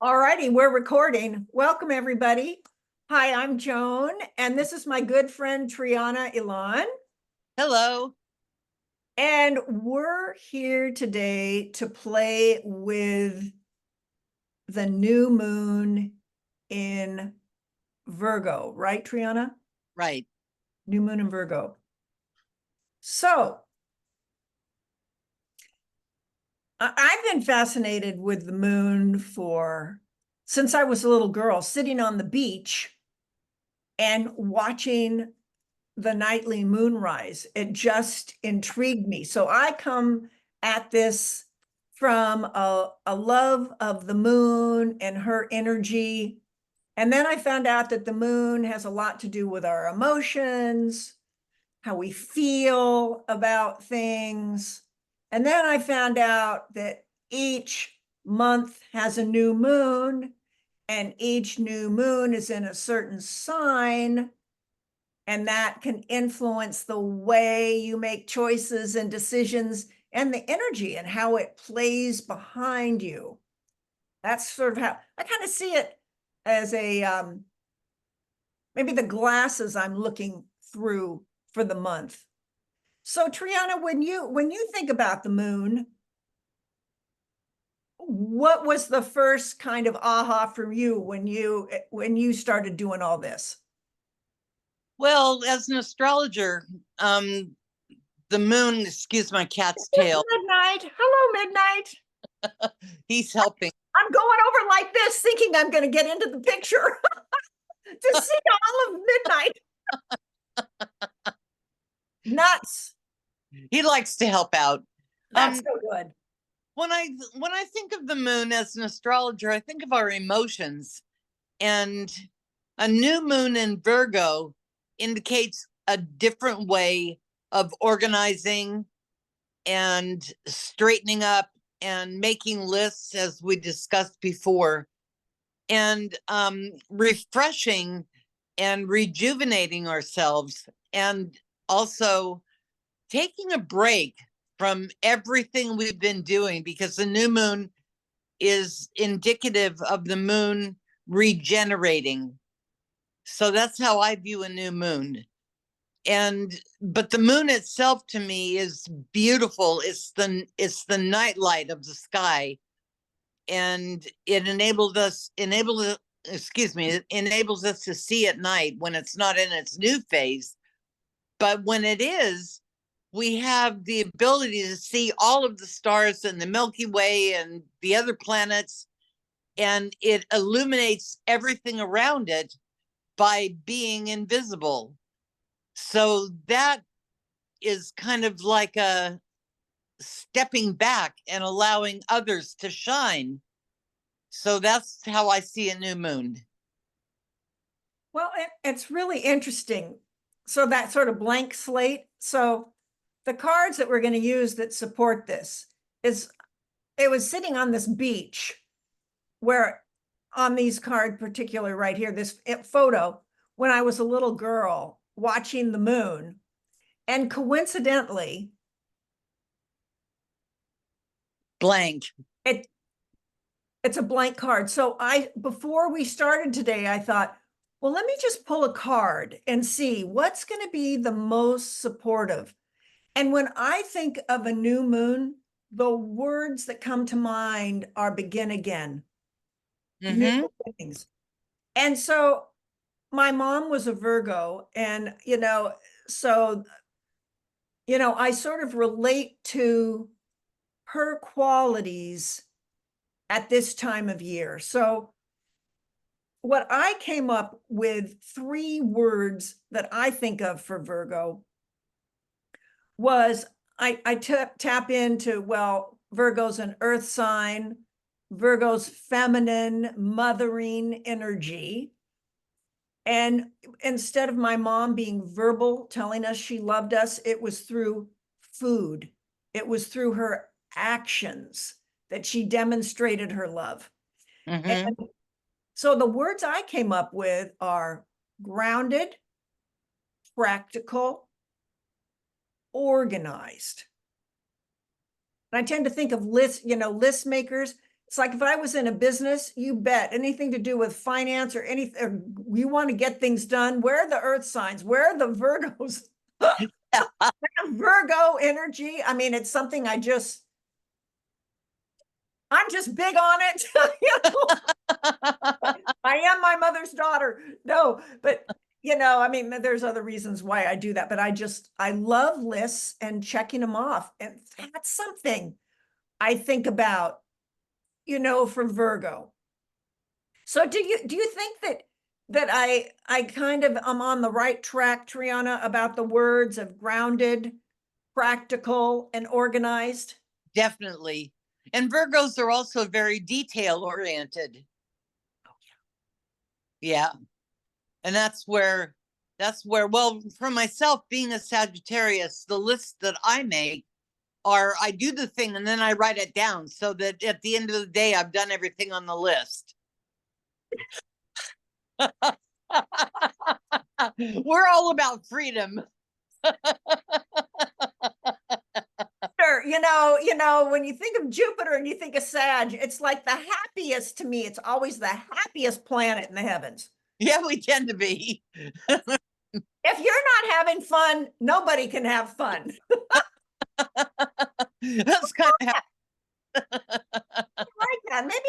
All righty, we're recording. Welcome, everybody. Hi, I'm Joan, and this is my good friend, Triana Elan. Hello. And we're here today to play with the new moon in Virgo, right, Triana? Right. New moon in Virgo. So, I've been fascinated with the moon since I was a little girl, sitting on the beach and watching the nightly moonrise. It just intrigued me. So I come at this from a love of the moon and her energy. And then I found out that the moon has a lot to do with our emotions, how we feel about things. And then I found out that each month has a new moon, and each new moon is in a certain sign. And that can influence the way you make choices and decisions and the energy and how it plays behind you. That's sort of how I kind of see it as maybe the glasses I'm looking through for the month. So Triana, when you think about the moon, what was the first kind of aha from you when you started doing all this? Well, as an astrologer, the moon, excuse my cat's tail, Midnight. Hello, Midnight. he's helping. I'm going over like this, thinking I'm going to get into the picture to see all of Midnight. Nuts. He likes to help out. That's so good. When I think of the moon as an astrologer, I think of our emotions, and a new moon in Virgo indicates a different way of organizing and straightening up and making lists, as we discussed before, and refreshing and rejuvenating ourselves, and also taking a break from everything we've been doing, because the new moon is indicative of the moon regenerating. So that's how I view a new moon. But the moon itself to me is beautiful. It's the night light of the sky, and it enables us to see at night when it's not in its new phase. But when it is, we have the ability to see all of the stars in the Milky Way and the other planets, and it illuminates everything around it by being invisible. So that is kind of like a stepping back and allowing others to shine. So that's how I see a new moon. Well, it's really interesting. So that sort of blank slate. So the cards that we're going to use that support this it was sitting on this beach where on these card particular right here, this photo, when I was a little girl watching the moon. And coincidentally, Blank. It's a blank card. So before we started today, I thought, well, let me just pull a card and see what's going to be the most supportive. And when I think of a new moon, the words that come to mind are begin again, new beginnings. And so my mom was a Virgo, and so I sort of relate to her qualities at this time of year. So what I came up with 3 words that I think of for Virgo was I tap into, well, Virgo's an earth sign, Virgo's feminine, mothering energy. And instead of my mom being verbal, telling us she loved us, it was through food. It was through her actions that she demonstrated her love. And so the words I came up with are grounded, practical, organized. And I tend to think of list makers. It's like if I was in a business, you bet anything to do with finance or anything, you want to get things done. Where are the earth signs? Where are the Virgos? Virgo energy. I mean, it's something I'm just big on it. I am my mother's daughter. No, but I mean, there's other reasons why I do that, but I love lists and checking them off. And that's something I think about, for Virgo. So do you think that I kind of am on the right track, Triana, about the words of grounded, practical, and organized? Definitely. And Virgos are also very detail oriented. Yeah. And well, for myself, being a Sagittarius, the lists that I make are I do the thing and then I write it down so that at the end of the day, I've done everything on the list. We're all about freedom. Sure, when you think of Jupiter and you think of Sag, it's like the happiest to me. It's always the happiest planet in the heavens. Yeah, we tend to be. If you're not having fun, nobody can have fun. That's kind of I like that. Maybe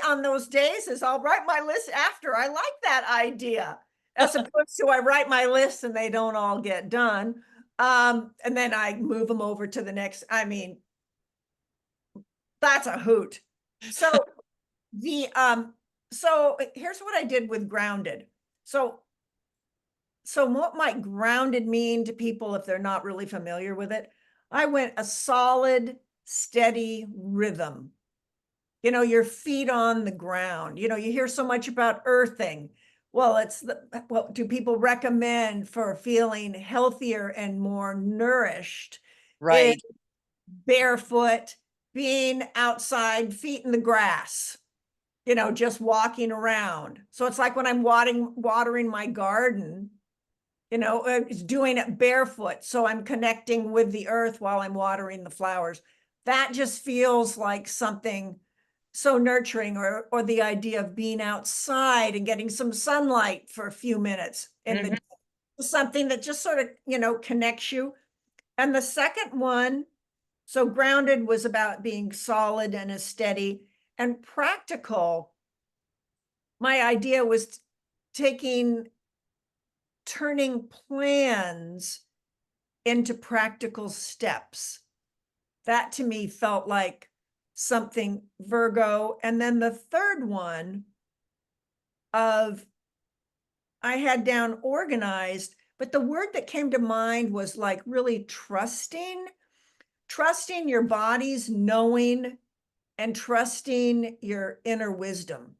on those days is I'll write my list after. I like that idea. As opposed to I write my list and they don't all get done. And then I move them over to the next. I mean, that's a hoot. So so here's what I did with grounded. So what might grounded mean to people if they're not really familiar with it? I went a solid, steady rhythm. Your feet on the ground. You hear so much about earthing. Well, what do people recommend for feeling healthier and more nourished? right. Barefoot, being outside, feet in the grass, just walking around. So it's like when I'm watering my garden, it's doing it barefoot. So I'm connecting with the earth while I'm watering the flowers. That just feels like something so nurturing, or the idea of being outside and getting some sunlight for a few minutes in the day. Something that just sort of, connects you. And the second one, so grounded was about being solid and a steady, and practical. My idea was turning plans into practical steps. That to me felt like something Virgo. And then the third one I had down organized, but the word that came to mind was like really trusting your body's knowing and trusting your inner wisdom.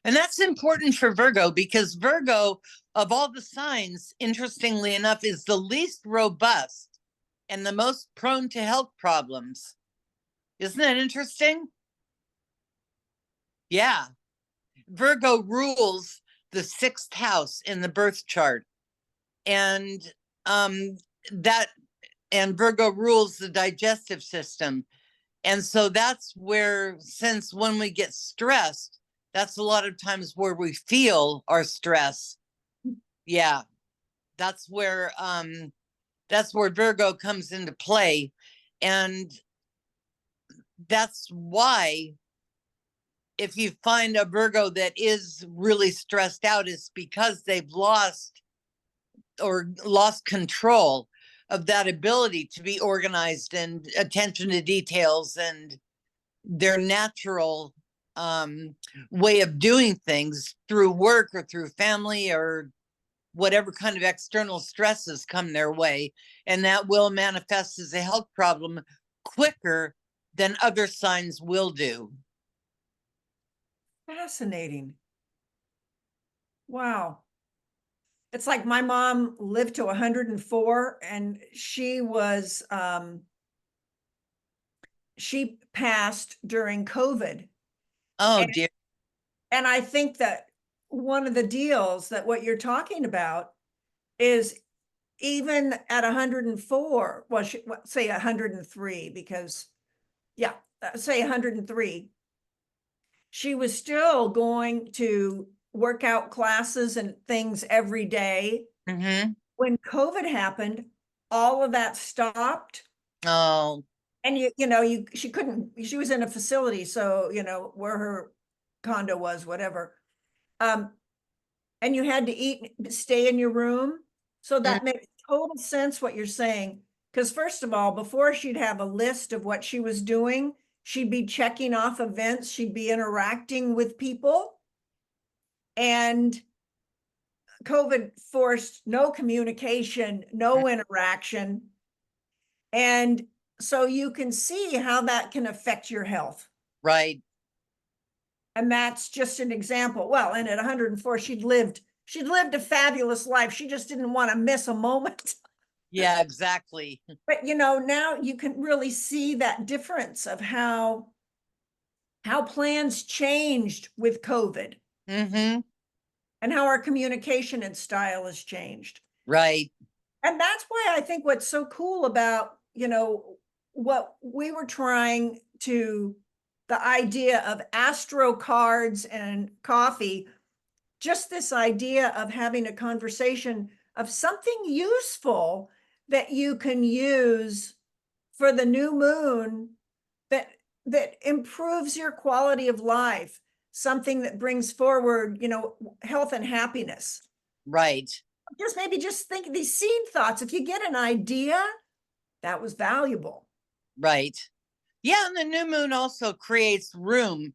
And that's important for Virgo because Virgo, of all the signs, interestingly enough, is the least robust and the most prone to health problems. Isn't that interesting? Yeah. Virgo rules the 6th house in the birth chart. And Virgo rules the digestive system. And so that's where, since when we get stressed, that's a lot of times where we feel our stress. Yeah. That's where Virgo comes into play. And that's why if you find a Virgo that is really stressed out, it's because they've lost control of that ability to be organized and attention to details and their natural way of doing things through work or through family or whatever kind of external stresses come their way. And that will manifest as a health problem quicker than other signs will do. Fascinating. Wow. It's like my mom lived to 104 and she passed during COVID. Oh, dear. And I think that one of the deals that what you're talking about is even at 104, say 103, because yeah, say 103, she was still going to workout classes and things every day. Mm-hmm. When COVID happened, all of that stopped. Oh, And she couldn't, she was in a facility, so, where her condo was, whatever. And you had to eat, stay in your room. So that makes total sense what you're saying. Because first of all, before she'd have a list of what she was doing, she'd be checking off events, she'd be interacting with people. And COVID forced no communication, no interaction. And so you can see how that can affect your health. right. And that's just an example. Well, and at 104, she'd lived a fabulous life. She just didn't want to miss a moment. Yeah, exactly. But now you can really see that difference of how plans changed with COVID Mm-hmm. and how our communication and style has changed. Right. And that's why I think what's so cool about, what we were trying to, the idea of Astro Cards and Coffee, just this idea of having a conversation of something useful that you can use for the new moon that improves your quality of life, something that brings forward, health and happiness. Right. Just think these seed thoughts. If you get an idea, that was valuable. Right. Yeah, and the new moon also creates room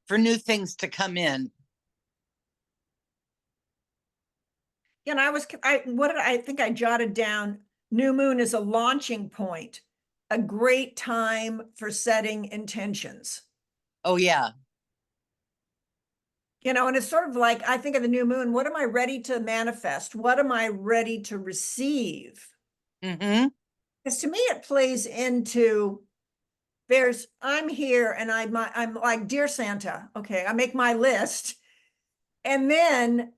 for new things to come in. And I think I jotted down, new moon is a launching point, a great time for setting intentions. Oh, yeah. And it's sort of like, I think of the new moon, what am I ready to manifest? What am I ready to receive? Mm-hmm. Because to me, it plays into, I'm here and I'm like, dear Santa, okay, I make my list. And then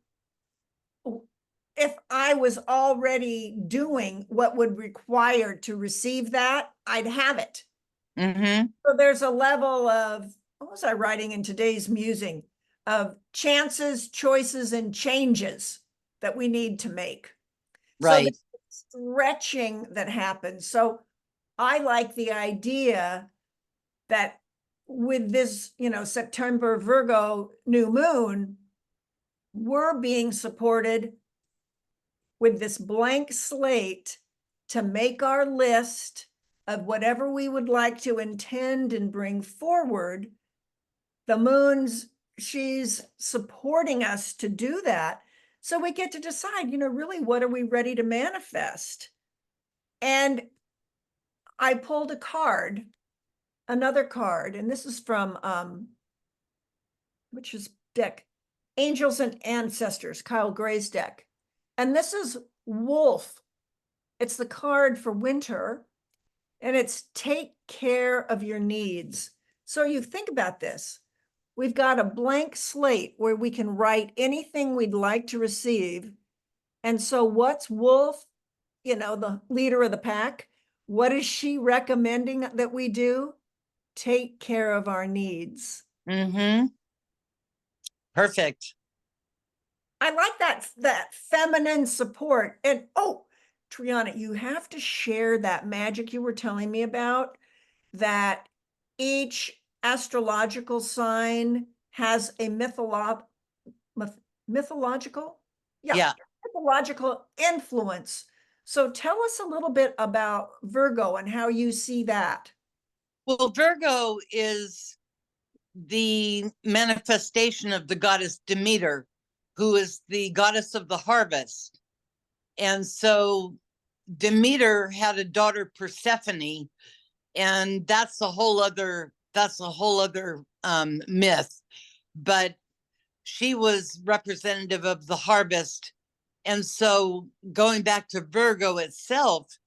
if I was already doing what would require to receive that, I'd have it. Mm-hmm. So there's a level of, what was I writing in today's musing, of chances, choices, and changes that we need to make. Right. So stretching that happens. So I like the idea that with this, September Virgo new moon, we're being supported with this blank slate to make our list of whatever we would like to intend and bring forward. The moon's, she's supporting us to do that. So we get to decide, really, what are we ready to manifest? And I pulled a card, another card, and this is from, which is deck, Angels and Ancestors, Kyle Gray's deck. And this is Wolf. It's the card for winter, and it's take care of your needs. So you think about this. We've got a blank slate where we can write anything we'd like to receive. And so what's Wolf, the leader of the pack? What is she recommending that we do? Take care of our needs. Mm-hmm. Perfect. I like that feminine support. And Triana, you have to share that magic you were telling me about, that each astrological sign has a mythological, Yeah. mythological influence. So tell us a little bit about Virgo and how you see that. Well, Virgo is the manifestation of the goddess Demeter, who is the goddess of the harvest. And so Demeter had a daughter, Persephone, and that's a whole other myth. But she was representative of the harvest. And so going back to Virgo itself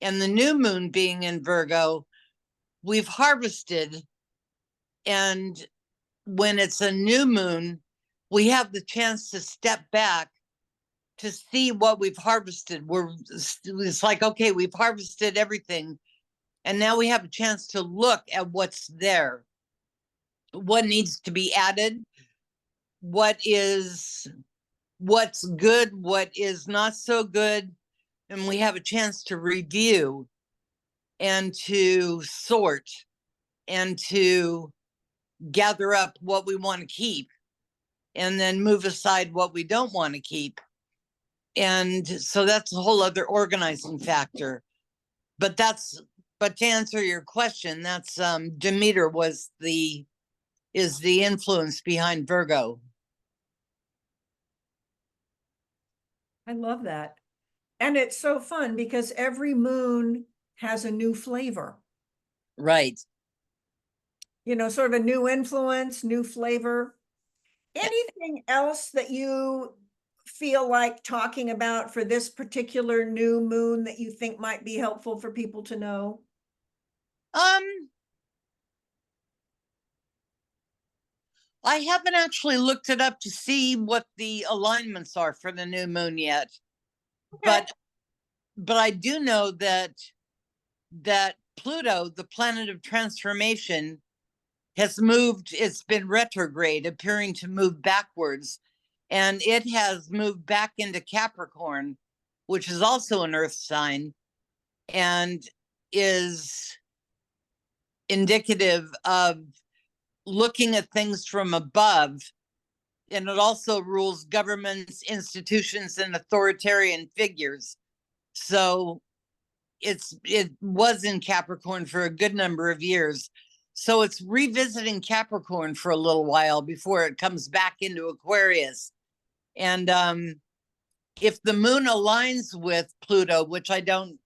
and the new moon being in Virgo, we've harvested. And when it's a new moon, we have the chance to step back to see what we've harvested. It's like, okay, we've harvested everything. And now we have a chance to look at what's there, what needs to be added, what's good, what is not so good. And we have a chance to review and to sort and to gather up what we want to keep and then move aside what we don't want to keep. And so that's a whole other organizing factor. But to answer your question, that's Demeter is the influence behind Virgo. I love that. And it's so fun because every moon has a new flavor. Right. You know, sort of a new influence, new flavor. Yeah. Anything else that you feel like talking about for this particular new moon that you think might be helpful for people to know? I haven't actually looked it up to see what the alignments are for the new moon yet. Okay. But I do know that Pluto, the planet of transformation, has moved. It's been retrograde, appearing to move backwards, and it has moved back into Capricorn, which is also an earth sign and is indicative of looking at things from above. And it also rules governments, institutions, and authoritarian figures. So it was in Capricorn for a good number of years. So it's revisiting Capricorn for a little while before it comes back into Aquarius. And if the moon aligns with Pluto, which I don't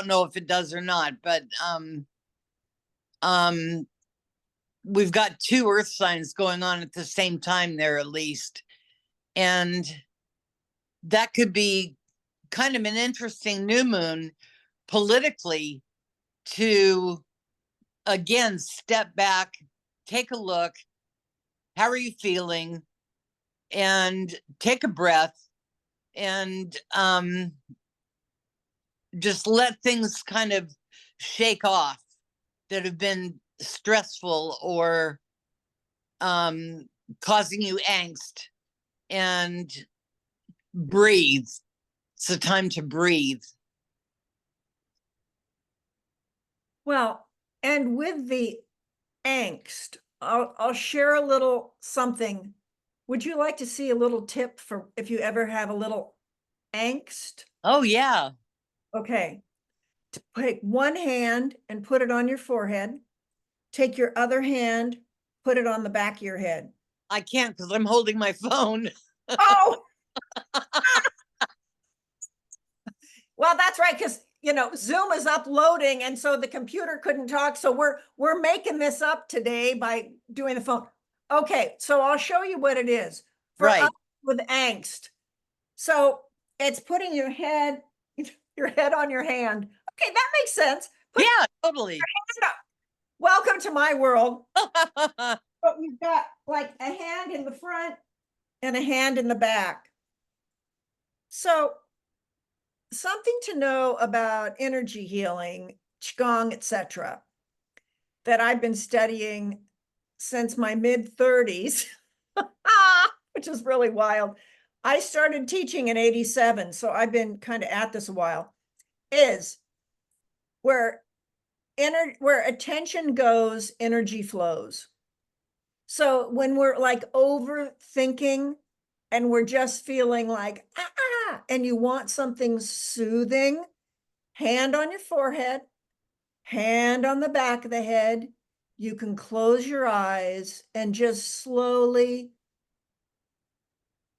know if it does or not, but we've got two earth signs going on at the same time there, at least. And that could be kind of an interesting new moon politically to, again, step back, take a look. How are you feeling? And take a breath and just let things kind of shake off that have been stressful or causing you angst, and breathe. It's a time to breathe. Well, and with the angst, I'll share a little something. Would you like to see a little tip for if you ever have a little angst? Oh, yeah. Okay. Take one hand and put it on your forehead. Take your other hand, put it on the back of your head. I can't because I'm holding my phone. Oh, well, that's right. Because, you know, Zoom is uploading. And so the computer couldn't talk. So we're making this up today by doing the phone. Okay. So I'll show you what it is for Right. us with angst. So it's putting your head on your hand. Okay. That makes sense. Yeah, totally. Welcome to my world. But you've got like a hand in the front and a hand in the back. So something to know about energy healing, Qigong, etc., that I've been studying since my mid-30s, which is really wild. I started teaching in 87, so I've been kind of at this a while, is where attention goes, energy flows. So when we're like overthinking and we're just feeling like, and you want something soothing, hand on your forehead, hand on the back of the head, you can close your eyes and just slowly,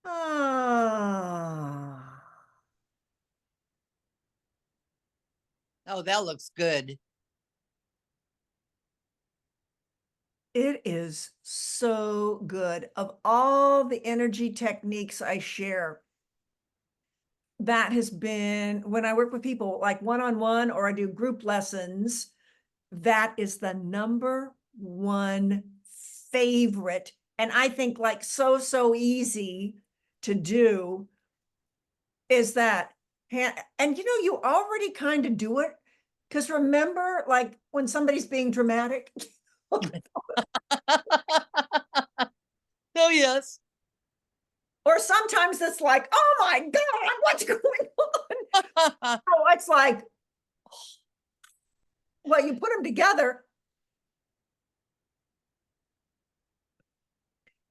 ah. Oh, that looks good. It is so good. Of all the energy techniques I share, that has been, when I work with people like one-on-one or I do group lessons, that is the number one favorite. And I think like so easy to do is that. And you know, you already kind of do it Because remember, like when somebody's being dramatic, Oh, yes. or sometimes it's like, oh my God, what's going on? Oh, it's like, well, you put them together.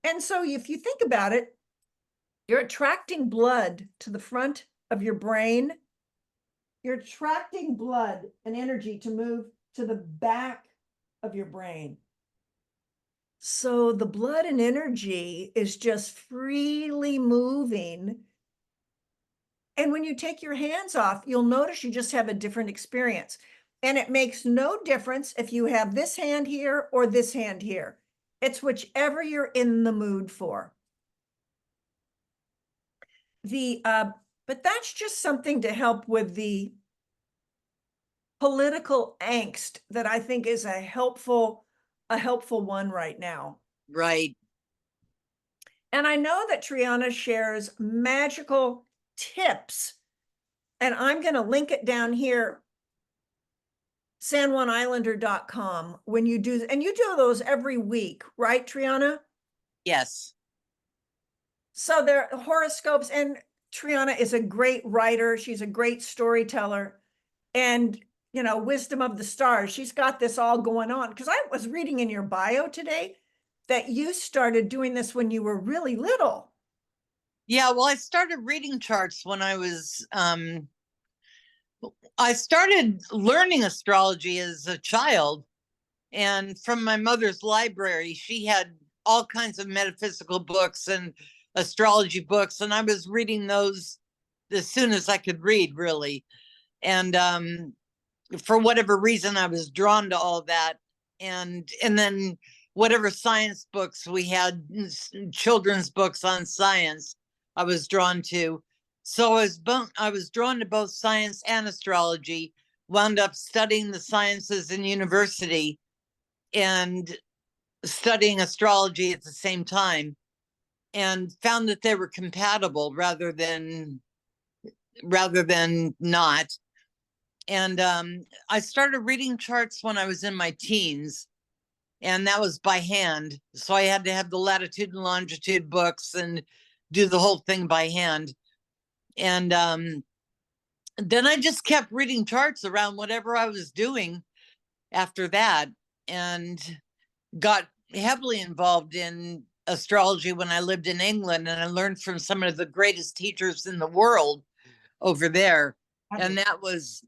And so if you think about it, you're attracting blood to the front of your brain. You're attracting blood and energy to move to the back of your brain. So the blood and energy is just freely moving. And when you take your hands off, you'll notice you just have a different experience. And it makes no difference if you have this hand here or this hand here. It's whichever you're in the mood for. But that's just something to help with the political angst that I think is a helpful one right now. Right. And I know that Triana shares magical tips, and I'm going to link it down here, san1islander.com, when you do, and you do those every week, right, Triana? Yes. So there are horoscopes, and Triana is a great writer. She's a great storyteller. And, you know, wisdom of the stars. She's got this all going on. Because I was reading in your bio today that you started doing this when you were really little. Yeah, well, I started reading charts when I started learning astrology as a child. And from my mother's library, she had all kinds of metaphysical books and astrology books. And I was reading those as soon as I could read, really. And for whatever reason, I was drawn to all that. And then whatever science books we had, children's books on science, I was drawn to. So I was drawn to both science and astrology, wound up studying the sciences in university and studying astrology at the same time, and found that they were compatible rather than not. And I started reading charts when I was in my teens, and that was by hand. So I had to have the latitude and longitude books and do the whole thing by hand. And then I just kept reading charts around whatever I was doing after that, and got heavily involved in astrology when I lived in England, and I learned from some of the greatest teachers in the world over there. And that was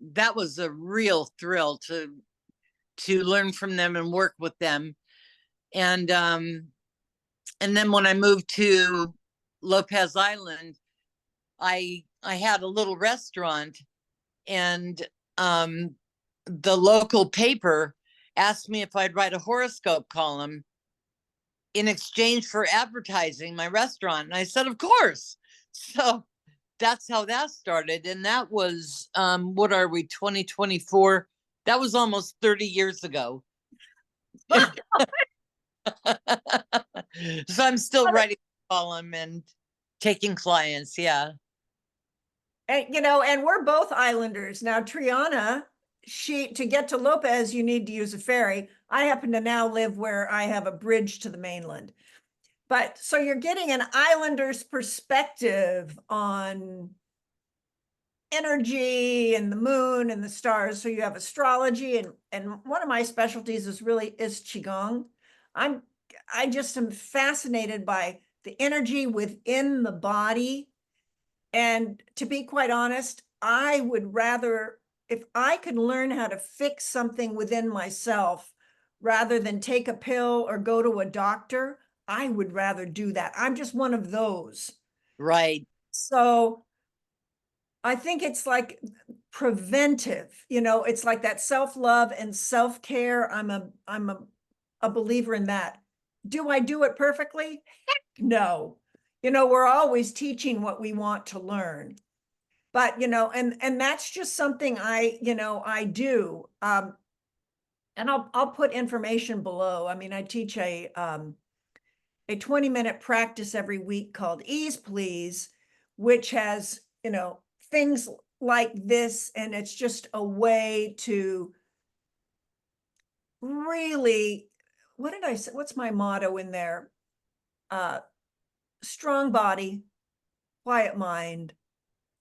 a real thrill to learn from them and work with them. And then when I moved to Lopez Island, I had a little restaurant, and the local paper asked me if I'd write a horoscope column in exchange for advertising my restaurant. And I said, of course. So that's how that started. And that was, what are we, 2024? That was almost 30 years ago. So I'm still writing a column and taking clients. Yeah. And, you know, and we're both islanders. Now, Triana, to get to Lopez, you need to use a ferry. I happen to now live where I have a bridge to the mainland. But so you're getting an islander's perspective on energy and the moon and the stars. So you have astrology, and one of my specialties is Qigong. I just am fascinated by the energy within the body. And to be quite honest, I would rather, if I could learn how to fix something within myself rather than take a pill or go to a doctor, I would rather do that. I'm just one of those. Right. So I think it's like preventive, you know, it's like that self-love and self-care. I'm a believer in that. Do I do it perfectly? Heck no. You know, we're always teaching what we want to learn. But, you know, and that's just something I do. And I'll put information below. I mean, I teach a 20-minute practice every week called Ease Please, which has, you know, things like this, and it's just a way to really, what did I say? What's my motto in there? Strong body, quiet mind,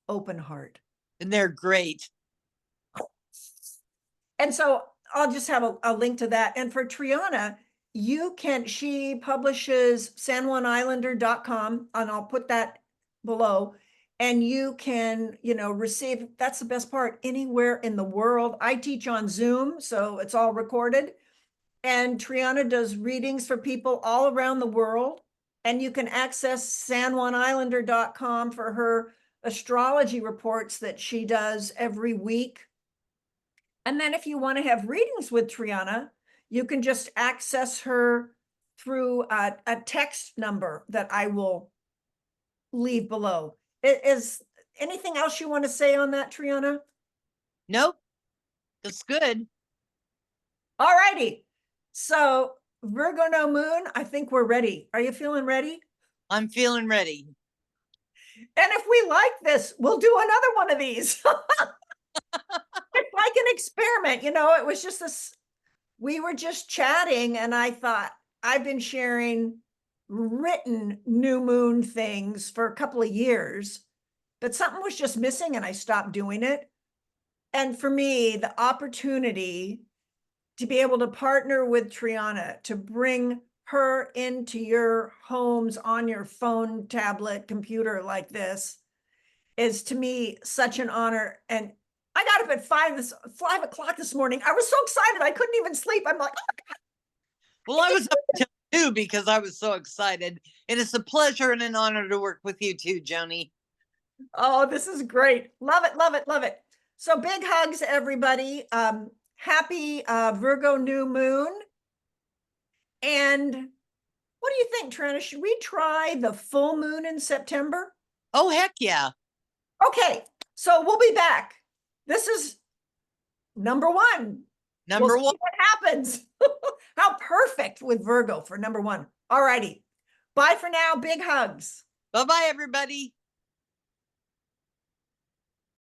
open heart. And they're great. And so I'll just have a link to that. And for Triana, she publishes SanJuanIslander.com, and I'll put that below. And you can, receive, that's the best part, anywhere in the world. I teach on Zoom, so it's all recorded. And Triana does readings for people all around the world. And you can access SanJuanIslander.com for her astrology reports that she does every week. And then if you want to have readings with Triana, you can just access her through a text number that I will leave below. Is anything else you want to say on that, Triana? Nope. That's good. All righty. So Virgo No Moon, I think we're ready. Are you feeling ready? I'm feeling ready. And if we like this, we'll do another one of these. It's like an experiment, it was just this, we were just chatting, and I thought, I've been sharing written new moon things for a couple of years, but something was just missing and I stopped doing it. And for me, the opportunity to be able to partner with Triana to bring her into your homes on your phone, tablet, computer like this is, to me, such an honor. And I got up at 5 o'clock this morning. I was so excited. I couldn't even sleep. I'm like, oh God. Well, I was up till 2 because I was so excited. And it's a pleasure and an honor to work with you too, Joni. Oh, this is great. Love it, love it, love it. So big hugs, everybody. Happy Virgo New Moon. And what do you think, Trina? Should we try the full moon in September? Oh, heck yeah. Okay, so we'll be back. This is number one. Number We'll one. see what happens. How perfect with Virgo for number one. All righty. Bye for now. Big hugs. Bye-bye, everybody.